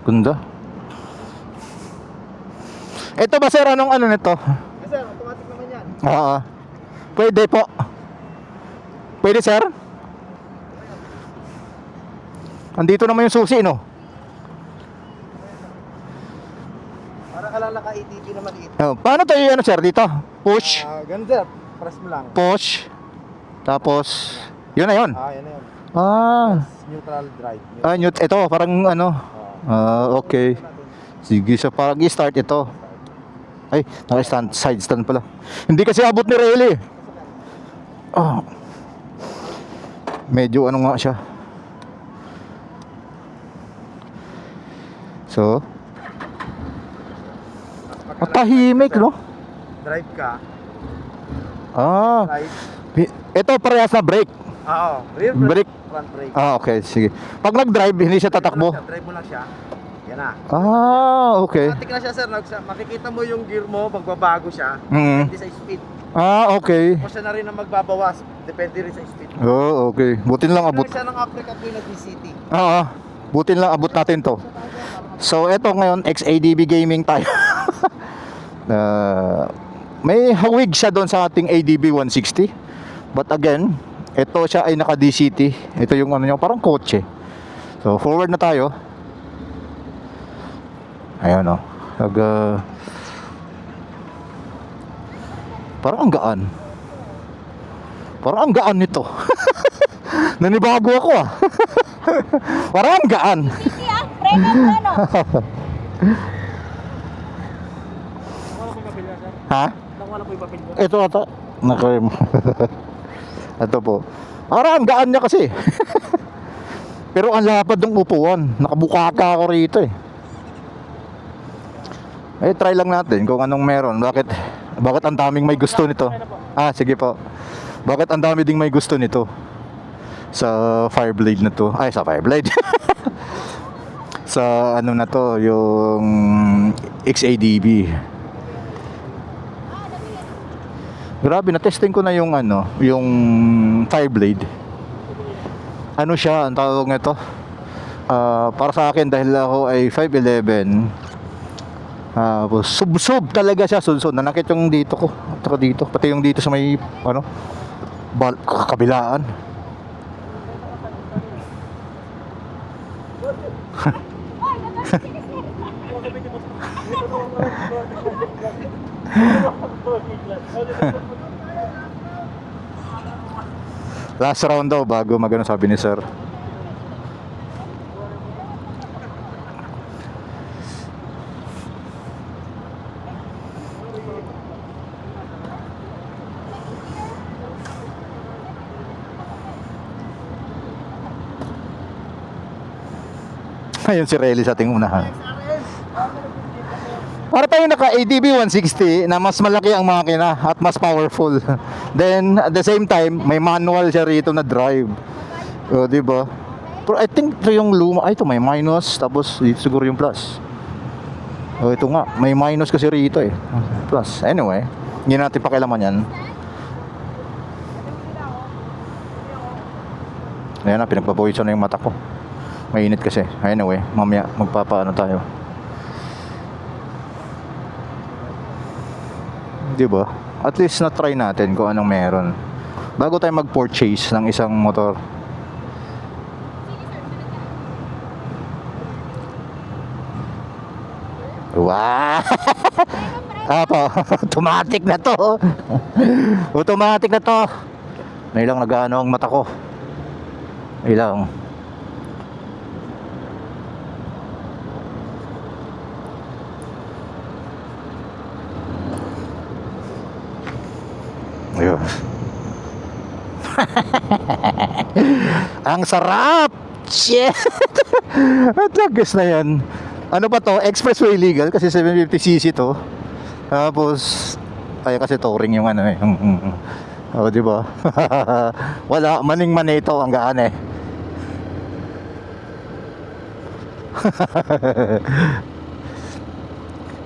Ganda. Ito ba sir, anong ano nito? Sir, automatic naman yan. Oo. Pwede po. Pwede sir? Andito naman yung susi, no? Para kalala ka ATV na maliit. Oh, paano tayo ano sir dito? Push. Ganun sir, press mo lang. Push. Tapos, yun na yun. Yan na yun. Neutral drive. Ito, parang ano. Okay. Sige, so parang i-start ito. Ay, naka-stand, side stand pala. Hindi kasi abot ni Rayleigh. Medyo ano nga siya. So, tahimik, no? Drive ka. Right. Ito parehas na brake. Oo. Rear Brake. front brake. Okay, sige. Pag nag-drive, hindi siya tatakbo. Drive mo lang siya. Yan na. Okay. Automatic na siya sir. Makikita mo yung gear mo, magbabago siya. Mm. Depende sa speed. Okay. O siya na rin ang magbabawas. Depende rin sa speed. Okay. Butin lang abot. Siya ng Africa Queen at DCT. Butin lang abot natin to. So, eto ngayon, XADB Gaming tayo. May hawig siya doon sa ating ADB 160. But again, ito siya ay naka DCT. Ito yung ano niya, parang kotse. So, forward na tayo. Ayan o. Parang ang gaan. Parang ang gaan nito. Nanibago ako Parang ang gaan. Premium na, no? Ha? Wala po yung papel mo. Ito ata. Ito po. Parang ang gaan niya kasi. Pero ang lapad ng upuan. Nakabukaka ako rito try lang natin kung anong meron. Bakit ang daming may gusto nito? Sige po. Bakit ang dami ding may gusto nito? Sa Fireblade na to. Sa Fireblade. Sa ano na to, yung XADB. Grabe, na-testing ko na yung yung Fireblade. Ano siya, ang tawag nito? Para sa akin, dahil ako ay 5'11", sub talaga siya, sub. Nanakit yung dito ko, at dito, pati yung dito sa may kabilaan. Last round daw bago magano, sabi ni sir. Ayun si Relly sa ating unahan. Para tayo naka ADB 160 na mas malaki ang makina at mas powerful. Then at the same time, may manual siya rito na drive. Di ba? Pero I think ito yung luma. Ito may minus, tapos dito siguro yung plus. Ito nga, may minus kasi rito plus. Anyway, hindi natin pakialaman yan. Ayan na, pinagpapawisan na yung mata ko. Mainit kasi. Anyway, mamaya magpapaano tayo. Diba? At least na-try natin kung anong meron bago tayo mag-purchase ng isang motor. Wow! Automatic na to. Automatic na to. May lang nag-ano ang mata ko. Ilang. Ayun. Ang sarap. Shit. At lagas na yan. Ano pa to? Expressway legal kasi 750cc to. Tapos kasi touring yung di ba? Wala, maning-mani ito, ang gaan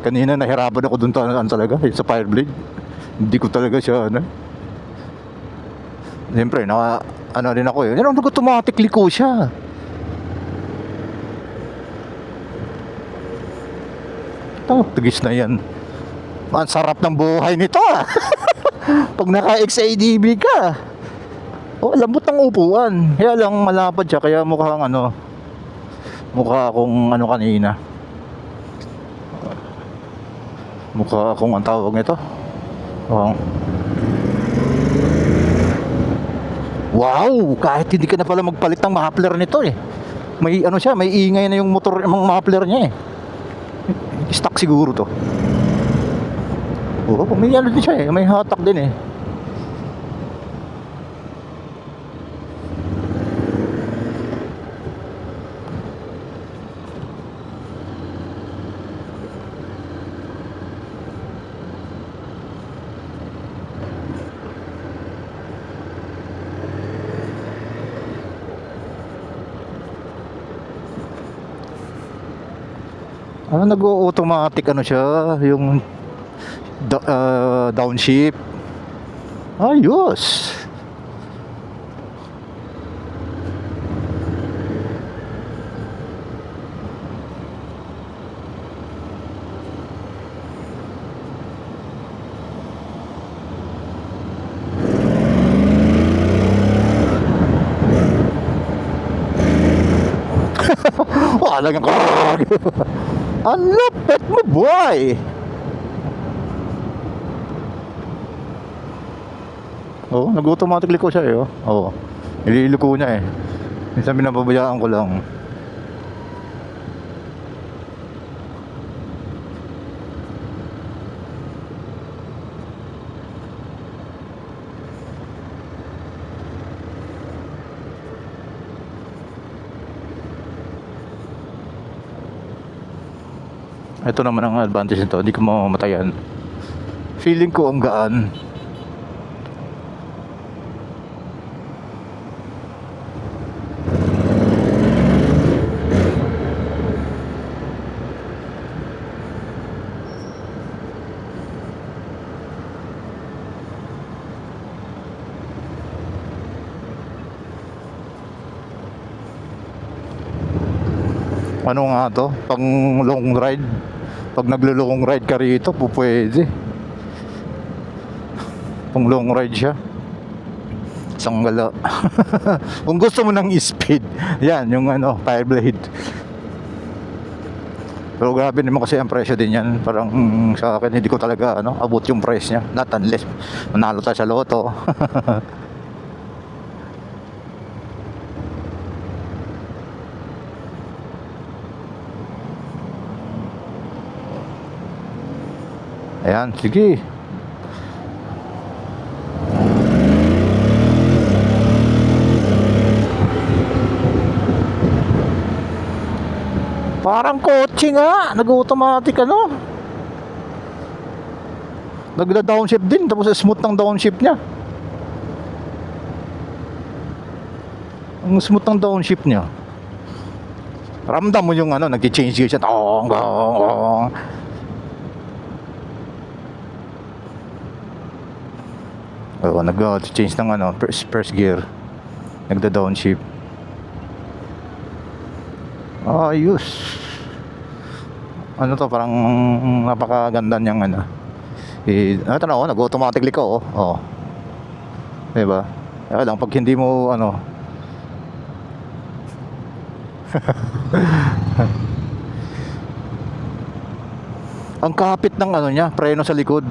Kanina nahirapan ako dun talaga sa Fireblade. Hindi ko talaga siya Siyempre, rin ako Yan ang nag-automatic liko siya. Tugis na yan. Ang sarap ng buhay nito ah. Pag naka-XADB ka. Oh, lambot ng upuan. Kaya lang malapad siya, kaya mukhang ano, mukha akong ano kanina. Mukha akong ang tawag nito. Oh. Wow, kahit hindi ka na pala magpalit ng muffler nito eh. May ano siya, may ingay na yung motor, yung muffler niya eh. Stock siguro to. Oo, may ano din siya eh, may hatak din eh. Ah, nag-automatic ano siya, yung downshift. Ayos. Wala nga. Ang lapit mo, boy. Oh, nag-automatic liko siya eh. Oh. Ililiko niya eh. Minsan binababayaan ko lang. Ito naman ang advantage nito, hindi ko mamamatayan. Feeling ko ang gaan. Ano nga to? Pang long ride. Pag naglo-long ride ka rito, pupwede. Pang long ride siya. Sanggala. Kung gusto mo ng speed, yan, yung ano, Fireblade. Pero grabe naman kasi ang presyo din yan. Parang sa akin, hindi ko talaga ano, abot yung price niya. Not unless manalo tayo sa loto. Ayan, sige. Parang kotse nga, nag-automatic ano. Nagda-downshift din, tapos smooth ng downshift niya. Ang smooth ng downshift niya. Ramdam mo yung ano, nag-change gear siya. Tong, tong, tong. Oo, nag-change ng ano, first gear. Nagda-downshift. Ayos. Ano to, parang napakaganda niyang ano. Ito na, oh, nag-automatic liko, oh. Oh. Diba? Kaya lang, pag hindi mo, ano, ang kapit ng ano niya, preno sa likod.